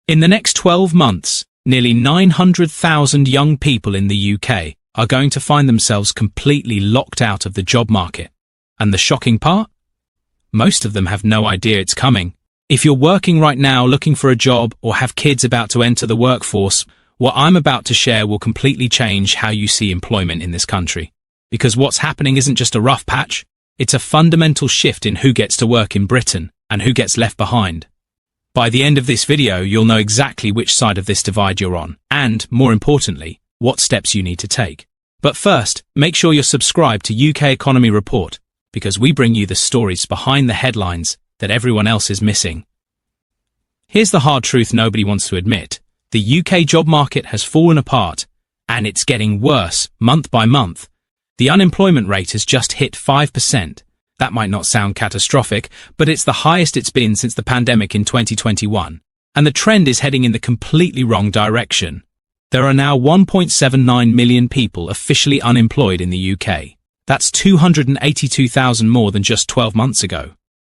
In the next 12 months, nearly 900,000 young people in the UK are going to find themselves completely locked out of the job market. And the shocking part? Most of them have no idea it's coming. If you're working right now looking for a job or have kids about to enter the workforce, what I'm about to share will completely change how you see employment in this country. Because what's happening isn't just a rough patch, it's a fundamental shift in who gets to work in Britain and who gets left behind. By the end of this video, you'll know exactly which side of this divide you're on, and, more importantly, what steps you need to take. But first, make sure you're subscribed to UK Economy Report, because we bring you the stories behind the headlines that everyone else is missing. Here's the hard truth nobody wants to admit. The UK job market has fallen apart, and it's getting worse month by month. The unemployment rate has just hit 5%. That might not sound catastrophic, but it's the highest it's been since the pandemic in 2021. And the trend is heading in the completely wrong direction. There are now 1.79 million people officially unemployed in the UK. That's 282,000 more than just 12 months ago.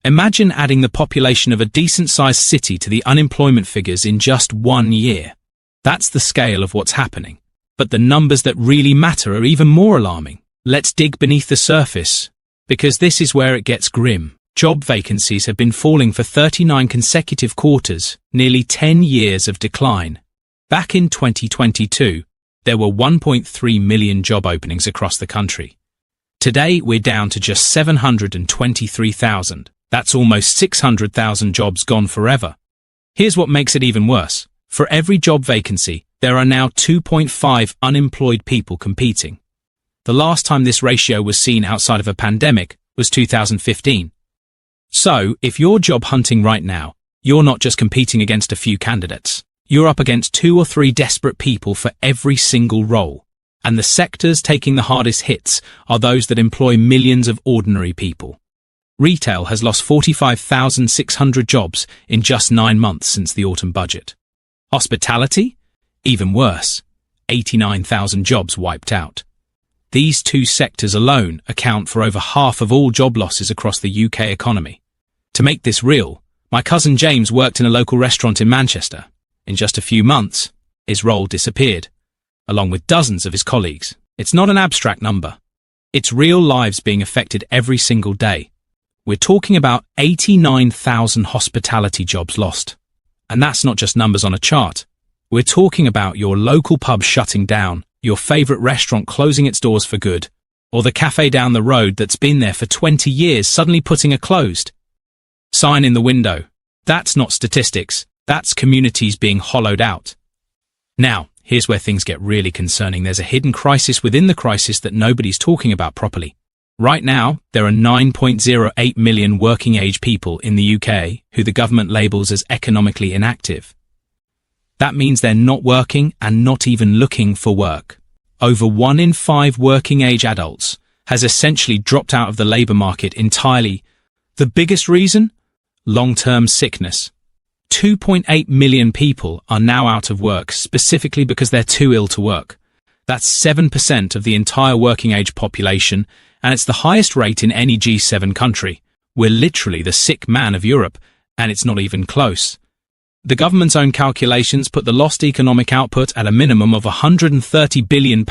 Imagine adding the population of a decent-sized city to the unemployment figures in just 1 year. That's the scale of what's happening. But the numbers that really matter are even more alarming. Let's dig beneath the surface, because this is where it gets grim. Job vacancies have been falling for 39 consecutive quarters, nearly 10 years of decline. Back in 2022, there were 1.3 million job openings across the country. Today, we're down to just 723,000. That's almost 600,000 jobs gone forever. Here's what makes it even worse. For every job vacancy, there are now 2.5 unemployed people competing. The last time this ratio was seen outside of a pandemic was 2015. So, if you're job hunting right now, you're not just competing against a few candidates. You're up against 2 or 3 desperate people for every single role. And the sectors taking the hardest hits are those that employ millions of ordinary people. Retail has lost 45,600 jobs in just 9 months since the autumn budget. Hospitality? Even worse. 89,000 jobs wiped out. These 2 sectors alone account for over half of all job losses across the UK economy. To make this real, my cousin James worked in a local restaurant in Manchester. In just a few months, his role disappeared, along with dozens of his colleagues. It's not an abstract number. It's real lives being affected every single day. We're talking about 89,000 hospitality jobs lost. And that's not just numbers on a chart. We're talking about your local pub shutting down, your favorite restaurant closing its doors for good, or the cafe down the road that's been there for 20 years suddenly putting a closed sign in the window. That's not statistics. That's communities being hollowed out. Now, here's where things get really concerning. There's a hidden crisis within the crisis that nobody's talking about properly. Right now, there are 9.08 million working-age people in the UK who the government labels as economically inactive. That means they're not working and not even looking for work. Over 1 in 5 working-age adults has essentially dropped out of the labour market entirely. The biggest reason? Long-term sickness. 2.8 million people are now out of work specifically because they're too ill to work. That's 7% of the entire working-age population, and it's the highest rate in any G7 country. We're literally the sick man of Europe, and it's not even close. The government's own calculations put the lost economic output at a minimum of £130 billion,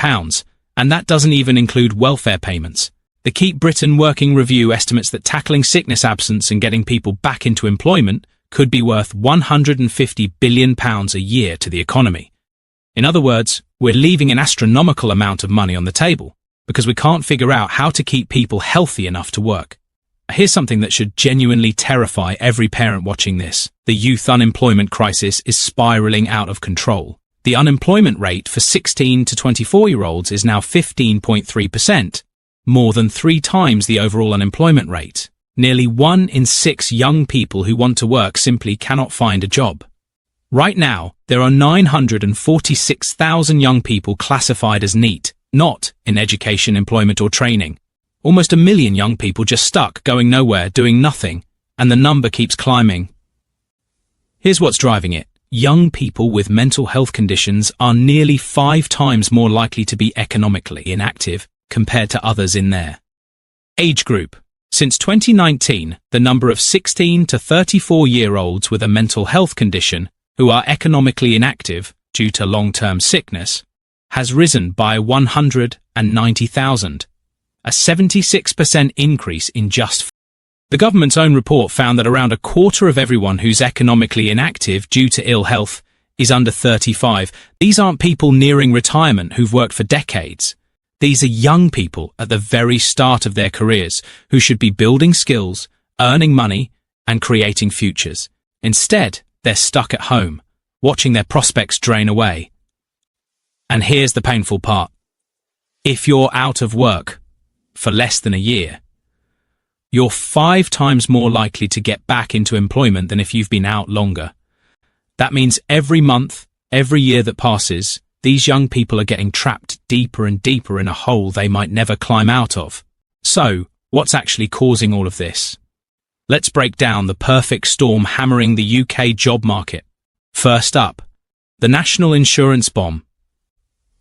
and that doesn't even include welfare payments. The Keep Britain Working Review estimates that tackling sickness absence and getting people back into employment could be worth £150 billion a year to the economy. In other words, we're leaving an astronomical amount of money on the table because we can't figure out how to keep people healthy enough to work. Here's something that should genuinely terrify every parent watching this. The youth unemployment crisis is spiraling out of control. The unemployment rate for 16 to 24-year-olds is now 15.3%, more than 3 times the overall unemployment rate. Nearly 1 in 6 young people who want to work simply cannot find a job. Right now, there are 946,000 young people classified as NEET, not in education, employment or training. Almost 1 million young people just stuck, going nowhere, doing nothing, and the number keeps climbing. Here's what's driving it. Young people with mental health conditions are nearly 5 times more likely to be economically inactive compared to others in their age group. Since 2019, the number of 16 to 34-year-olds with a mental health condition who are economically inactive due to long-term sickness has risen by 190,000, a 76% increase in just. The government's own report found that around a quarter of everyone who's economically inactive due to ill health is under 35. These aren't people nearing retirement who've worked for decades. These are young people at the very start of their careers who should be building skills, earning money, and creating futures. Instead, they're stuck at home, watching their prospects drain away. And here's the painful part. If you're out of work for less than a year, you're 5 times more likely to get back into employment than if you've been out longer. That means every month, every year that passes, these young people are getting trapped deeper and deeper in a hole they might never climb out of. So, what's actually causing all of this? Let's break down the perfect storm hammering the UK job market. First up, the national insurance bomb.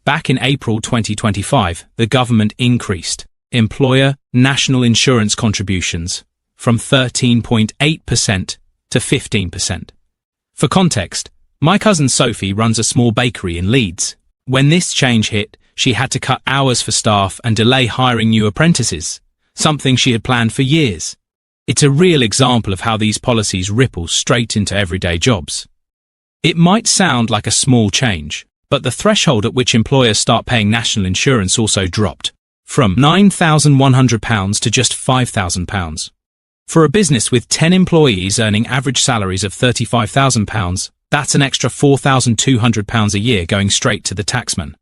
Back in April 2025, the government increased employer national insurance contributions from 13.8% to 15%. For context, my cousin Sophie runs a small bakery in Leeds. When this change hit, she had to cut hours for staff and delay hiring new apprentices, something she had planned for years. It's a real example of how these policies ripple straight into everyday jobs. It might sound like a small change, but the threshold at which employers start paying national insurance also dropped, from £9,100 to just £5,000. For a business with 10 employees earning average salaries of £35,000, that's an extra £4,200 a year going straight to the taxman.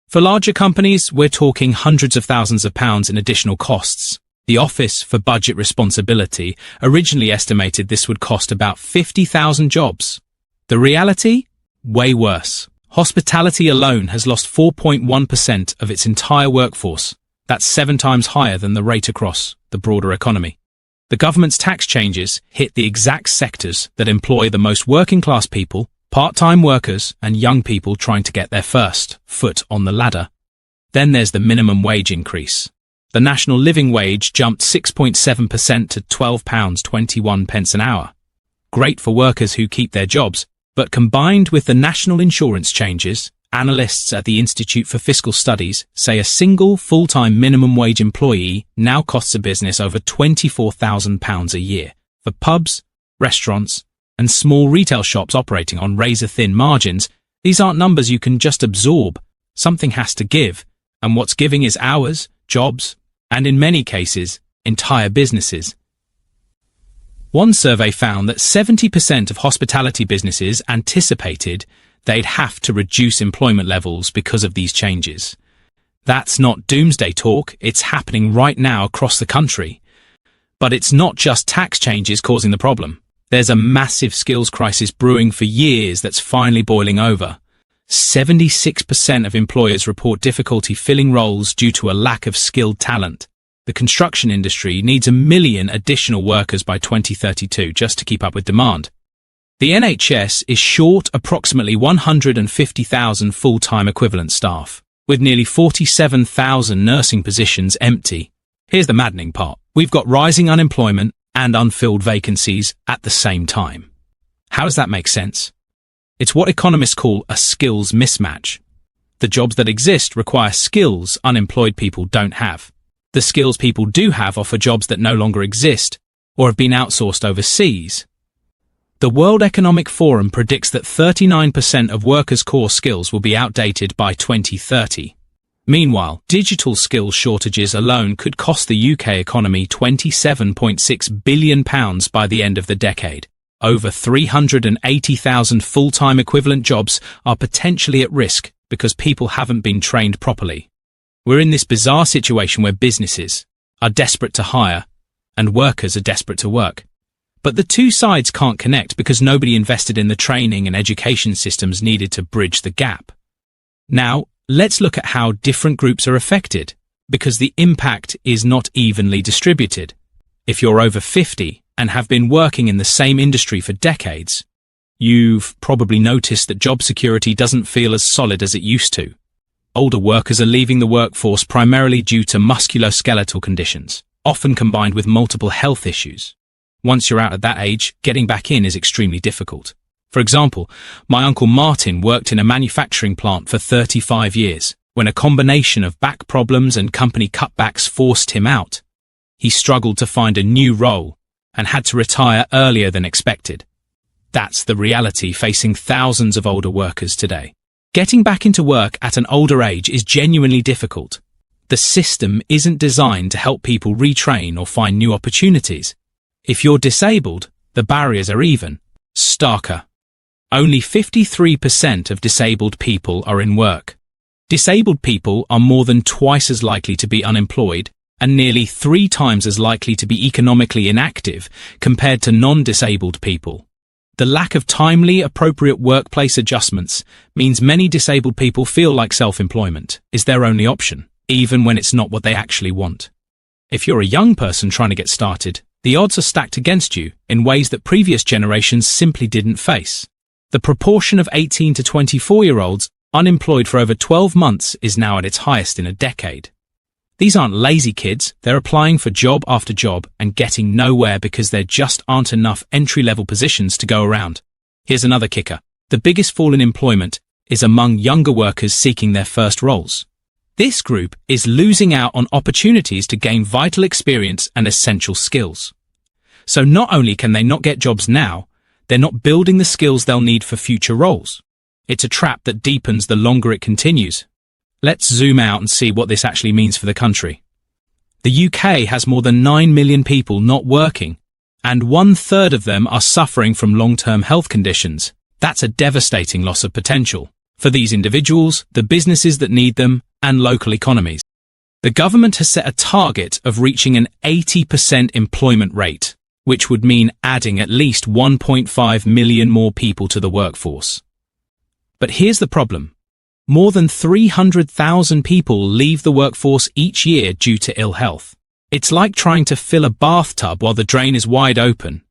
For larger companies, we're talking hundreds of thousands of pounds in additional costs. The Office for Budget Responsibility originally estimated this would cost about 50,000 jobs. The reality? Way worse. Hospitality alone has lost 4.1% of its entire workforce. That's 7 times higher than the rate across the broader economy. The government's tax changes hit the exact sectors that employ the most working-class people, part-time workers, and young people trying to get their first foot on the ladder. Then there's the minimum wage increase. The national living wage jumped 6.7% to £12.21 an hour. Great for workers who keep their jobs, but combined with the national insurance changes, analysts at the Institute for Fiscal Studies say a single full-time minimum wage employee now costs a business over £24,000 a year. For pubs, restaurants, and small retail shops operating on razor-thin margins, these aren't numbers you can just absorb. Something has to give, and what's giving is hours, jobs, and in many cases, entire businesses. One survey found that 70% of hospitality businesses anticipated they'd have to reduce employment levels because of these changes. That's not doomsday talk, it's happening right now across the country. But it's not just tax changes causing the problem. There's a massive skills crisis brewing for years that's finally boiling over. 76% of employers report difficulty filling roles due to a lack of skilled talent. The construction industry needs 1 million additional workers by 2032 just to keep up with demand. The NHS is short approximately 150,000 full-time equivalent staff, with nearly 47,000 nursing positions empty. Here's the maddening part. We've got rising unemployment and unfilled vacancies at the same time. How does that make sense? It's what economists call a skills mismatch. The jobs that exist require skills unemployed people don't have. The skills people do have offer jobs that no longer exist or have been outsourced overseas. The World Economic Forum predicts that 39% of workers' core skills will be outdated by 2030. Meanwhile, digital skills shortages alone could cost the UK economy £27.6 billion by the end of the decade. Over 380,000 full-time equivalent jobs are potentially at risk because people haven't been trained properly. We're in this bizarre situation where businesses are desperate to hire and workers are desperate to work. But the two sides can't connect because nobody invested in the training and education systems needed to bridge the gap. Now, let's look at how different groups are affected, because the impact is not evenly distributed. If you're over 50 and have been working in the same industry for decades, you've probably noticed that job security doesn't feel as solid as it used to. Older workers are leaving the workforce primarily due to musculoskeletal conditions, often combined with multiple health issues. Once you're out at that age, getting back in is extremely difficult. For example, my uncle Martin worked in a manufacturing plant for 35 years, when a combination of back problems and company cutbacks forced him out. He struggled to find a new role and had to retire earlier than expected. That's the reality facing thousands of older workers today. Getting back into work at an older age is genuinely difficult. The system isn't designed to help people retrain or find new opportunities. If you're disabled, the barriers are even starker. Only 53% of disabled people are in work. Disabled people are more than twice as likely to be unemployed and nearly 3 times as likely to be economically inactive compared to non-disabled people. The lack of timely, appropriate workplace adjustments means many disabled people feel like self-employment is their only option, even when it's not what they actually want. If you're a young person trying to get started, the odds are stacked against you in ways that previous generations simply didn't face. The proportion of 18 to 24-year-olds unemployed for over 12 months is now at its highest in a decade. These aren't lazy kids, they're applying for job after job and getting nowhere because there just aren't enough entry-level positions to go around. Here's another kicker. The biggest fall in employment is among younger workers seeking their first roles. This group is losing out on opportunities to gain vital experience and essential skills. So not only can they not get jobs now, they're not building the skills they'll need for future roles. It's a trap that deepens the longer it continues. Let's zoom out and see what this actually means for the country. The UK has more than 9 million people not working, and 1/3 of them are suffering from long-term health conditions. That's a devastating loss of potential for these individuals, the businesses that need them, and local economies. The government has set a target of reaching an 80% employment rate, which would mean adding at least 1.5 million more people to the workforce. But here's the problem. More than 300,000 people leave the workforce each year due to ill health. It's like trying to fill a bathtub while the drain is wide open.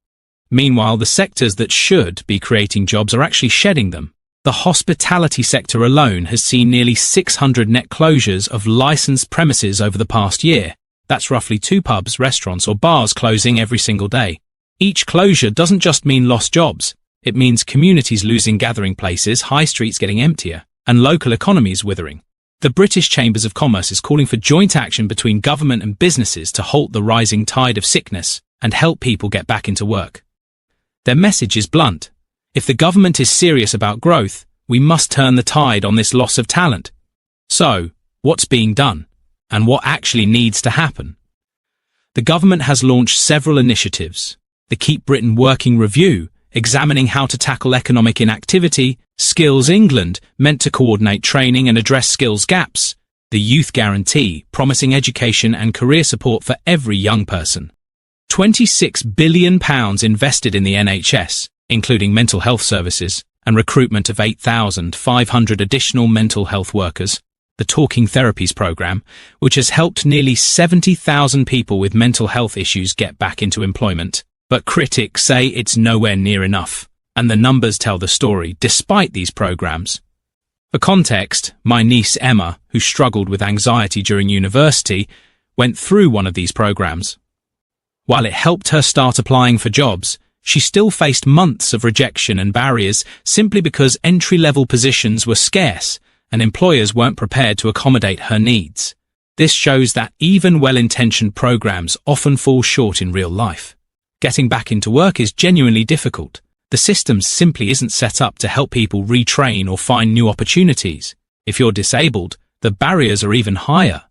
Meanwhile, the sectors that should be creating jobs are actually shedding them. The hospitality sector alone has seen nearly 600 net closures of licensed premises over the past year. That's roughly 2 pubs, restaurants, or bars closing every single day. Each closure doesn't just mean lost jobs. It means communities losing gathering places, high streets getting emptier, and local economies withering. The British Chambers of Commerce is calling for joint action between government and businesses to halt the rising tide of sickness and help people get back into work. Their message is blunt. If the government is serious about growth, we must turn the tide on this loss of talent. So, what's being done? And what actually needs to happen? The government has launched several initiatives. The Keep Britain Working Review, examining how to tackle economic inactivity, Skills England, meant to coordinate training and address skills gaps, the Youth Guarantee, promising education and career support for every young person. £26 billion invested in the NHS, including mental health services, and recruitment of 8,500 additional mental health workers. The Talking Therapies programme, which has helped nearly 70,000 people with mental health issues get back into employment. But critics say it's nowhere near enough, and the numbers tell the story despite these programs. For context, my niece Emma, who struggled with anxiety during university, went through one of these programs. While it helped her start applying for jobs, she still faced months of rejection and barriers simply because entry-level positions were scarce and employers weren't prepared to accommodate her needs. This shows that even well-intentioned programs often fall short in real life. Getting back into work is genuinely difficult. The system simply isn't set up to help people retrain or find new opportunities. If you're disabled, the barriers are even higher.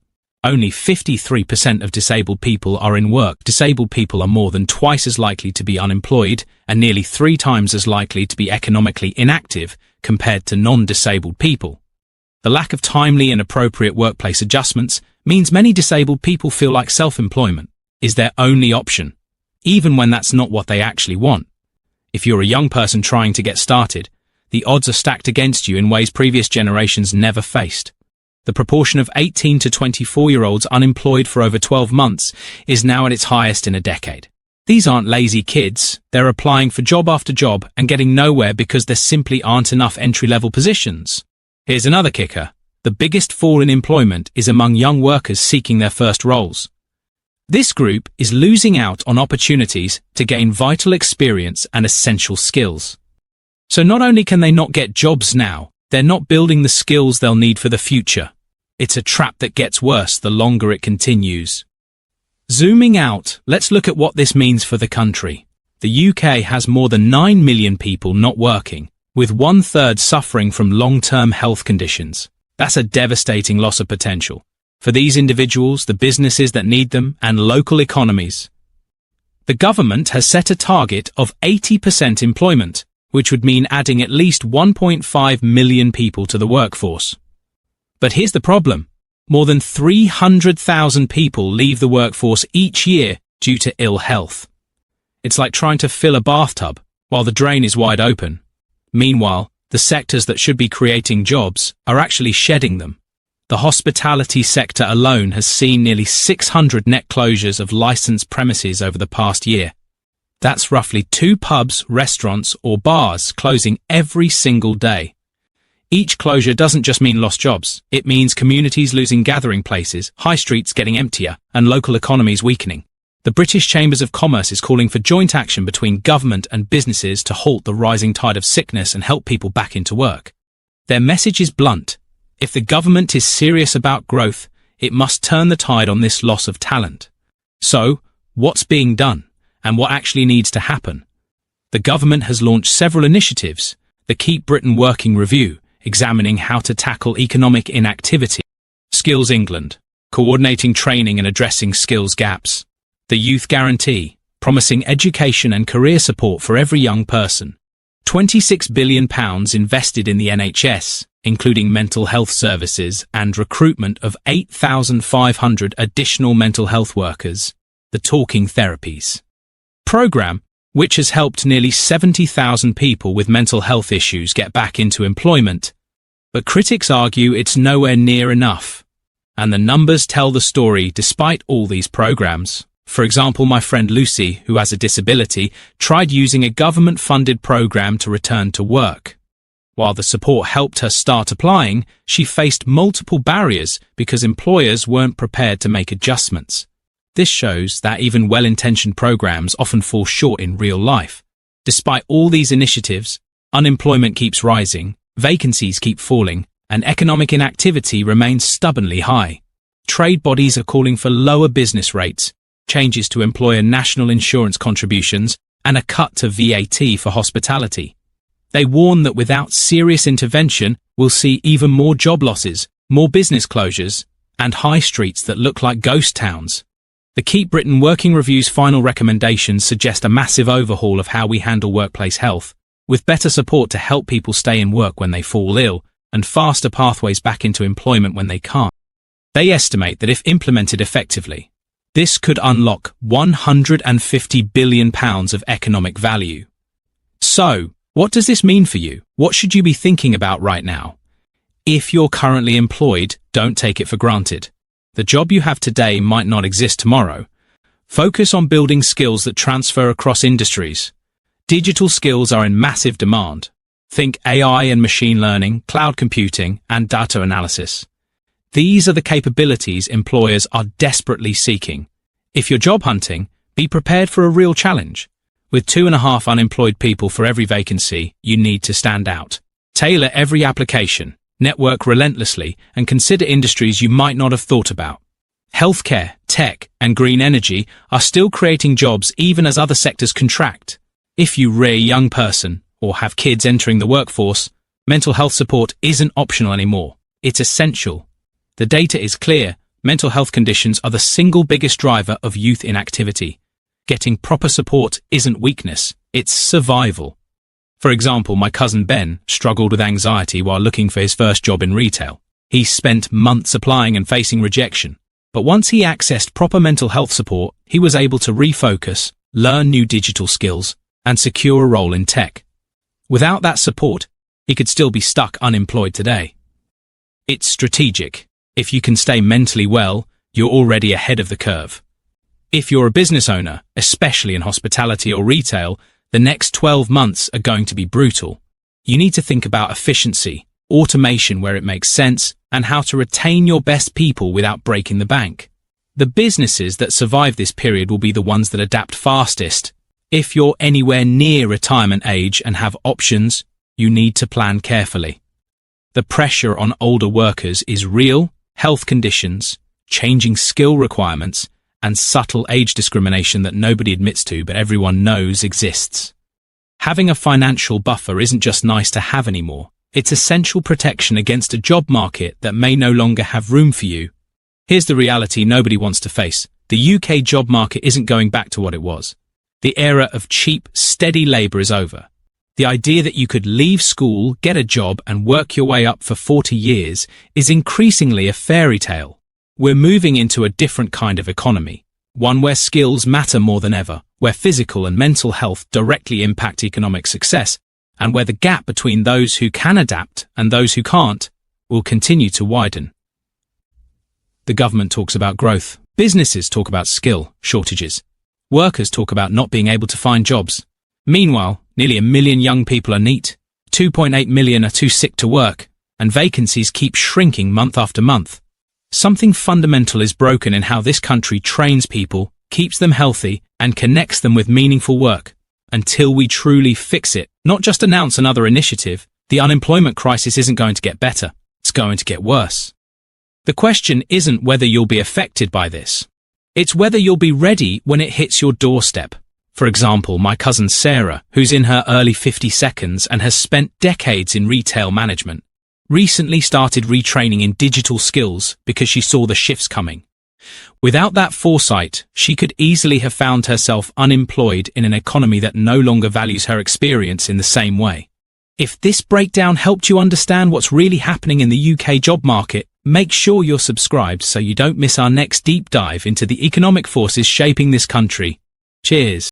Only 53% of disabled people are in work. Disabled people are more than twice as likely to be unemployed and nearly 3 times as likely to be economically inactive compared to non-disabled people. The lack of timely and appropriate workplace adjustments means many disabled people feel like self-employment is their only option, even when that's not what they actually want. If you're a young person trying to get started, the odds are stacked against you in ways previous generations never faced. The proportion of 18 to 24-year-olds unemployed for over 12 months is now at its highest in a decade. These aren't lazy kids, they're applying for job after job and getting nowhere because there simply aren't enough entry-level positions. Here's another kicker. The biggest fall in employment is among young workers seeking their first roles. This group is losing out on opportunities to gain vital experience and essential skills. So not only can they not get jobs now, they're not building the skills they'll need for the future. It's a trap that gets worse the longer it continues. Zooming out, let's look at what this means for the country. The UK has more than 9 million people not working, with 1/3 suffering from long-term health conditions. That's a devastating loss of potential for these individuals, the businesses that need them, and local economies. The government has set a target of 80% employment, which would mean adding at least 1.5 million people to the workforce. But here's the problem. More than 300,000 people leave the workforce each year due to ill health. It's like trying to fill a bathtub while the drain is wide open. Meanwhile, the sectors that should be creating jobs are actually shedding them. The hospitality sector alone has seen nearly 600 net closures of licensed premises over the past year. That's roughly 2 pubs, restaurants, or bars closing every single day. Each closure doesn't just mean lost jobs. It means communities losing gathering places, high streets getting emptier, and local economies weakening. The British Chambers of Commerce is calling for joint action between government and businesses to halt the rising tide of sickness and help people back into work. Their message is blunt. If the government is serious about growth, it must turn the tide on this loss of talent. So, what's being done, and what actually needs to happen? The government has launched several initiatives. The Keep Britain Working Review, examining how to tackle economic inactivity. Skills England, coordinating training and addressing skills gaps. The Youth Guarantee, promising education and career support for every young person. £26 billion invested in the NHS, including mental health services and recruitment of 8,500 additional mental health workers. The Talking Therapies programme, which has helped nearly 70,000 people with mental health issues get back into employment. But critics argue it's nowhere near enough. And the numbers tell the story despite all these programs. For example, my friend Lucy, who has a disability, tried using a government-funded program to return to work. While the support helped her start applying, she faced multiple barriers because employers weren't prepared to make adjustments. This shows that even well-intentioned programs often fall short in real life. Despite all these initiatives, unemployment keeps rising, vacancies keep falling, and economic inactivity remains stubbornly high. Trade bodies are calling for lower business rates, changes to employer national insurance contributions, and a cut to VAT for hospitality. They warn that without serious intervention, we'll see even more job losses, more business closures, and high streets that look like ghost towns. The Keep Britain Working Review's final recommendations suggest a massive overhaul of how we handle workplace health, with better support to help people stay in work when they fall ill, and faster pathways back into employment when they can't. They estimate that if implemented effectively, this could unlock £150 billion of economic value. So, what does this mean for you? What should you be thinking about right now? If you're currently employed, don't take it for granted. The job you have today might not exist tomorrow. Focus on building skills that transfer across industries. Digital skills are in massive demand. Think AI and machine learning, cloud computing, and data analysis. These are the capabilities employers are desperately seeking. If you're job hunting, be prepared for a real challenge. With 2.5 unemployed people for every vacancy, you need to stand out. Tailor every application, network relentlessly, and consider industries you might not have thought about. Healthcare, tech, and green energy are still creating jobs even as other sectors contract. If you're a young person or have kids entering the workforce, mental health support isn't optional anymore. It's essential. The data is clear. Mental health conditions are the single biggest driver of youth inactivity. Getting proper support isn't weakness, it's survival. For example, my cousin Ben struggled with anxiety while looking for his first job in retail. He spent months applying and facing rejection. But once he accessed proper mental health support, he was able to refocus, learn new digital skills, and secure a role in tech. Without that support, he could still be stuck unemployed today. It's strategic. If you can stay mentally well, you're already ahead of the curve. If you're a business owner, especially in hospitality or retail, the next 12 months are going to be brutal. You need to think about efficiency, automation where it makes sense, and how to retain your best people without breaking the bank. The businesses that survive this period will be the ones that adapt fastest. If you're anywhere near retirement age and have options, you need to plan carefully. The pressure on older workers is real: health conditions, changing skill requirements, and subtle age discrimination that nobody admits to but everyone knows exists. Having a financial buffer isn't just nice to have anymore. It's essential protection against a job market that may no longer have room for you. Here's the reality nobody wants to face. The UK job market isn't going back to what it was. The era of cheap, steady labour is over. The idea that you could leave school, get a job, and work your way up for 40 years is increasingly a fairy tale. We're moving into a different kind of economy, one where skills matter more than ever, where physical and mental health directly impact economic success, and where the gap between those who can adapt and those who can't will continue to widen. The government talks about growth. Businesses talk about skill shortages. Workers talk about not being able to find jobs. Meanwhile, nearly 1 million young people are NEET, 2.8 million are too sick to work, and vacancies keep shrinking month after month. Something fundamental is broken in how this country trains people, keeps them healthy, and connects them with meaningful work. Until we truly fix it, not just announce another initiative, the unemployment crisis isn't going to get better. It's going to get worse. The question isn't whether you'll be affected by this. It's whether you'll be ready when it hits your doorstep. For example, my cousin Sarah, who's in her early 52nd and has spent decades in retail management, recently started retraining in digital skills because she saw the shifts coming. Without that foresight, she could easily have found herself unemployed in an economy that no longer values her experience in the same way. If this breakdown helped you understand what's really happening in the UK job market, make sure you're subscribed so you don't miss our next deep dive into the economic forces shaping this country. Cheers.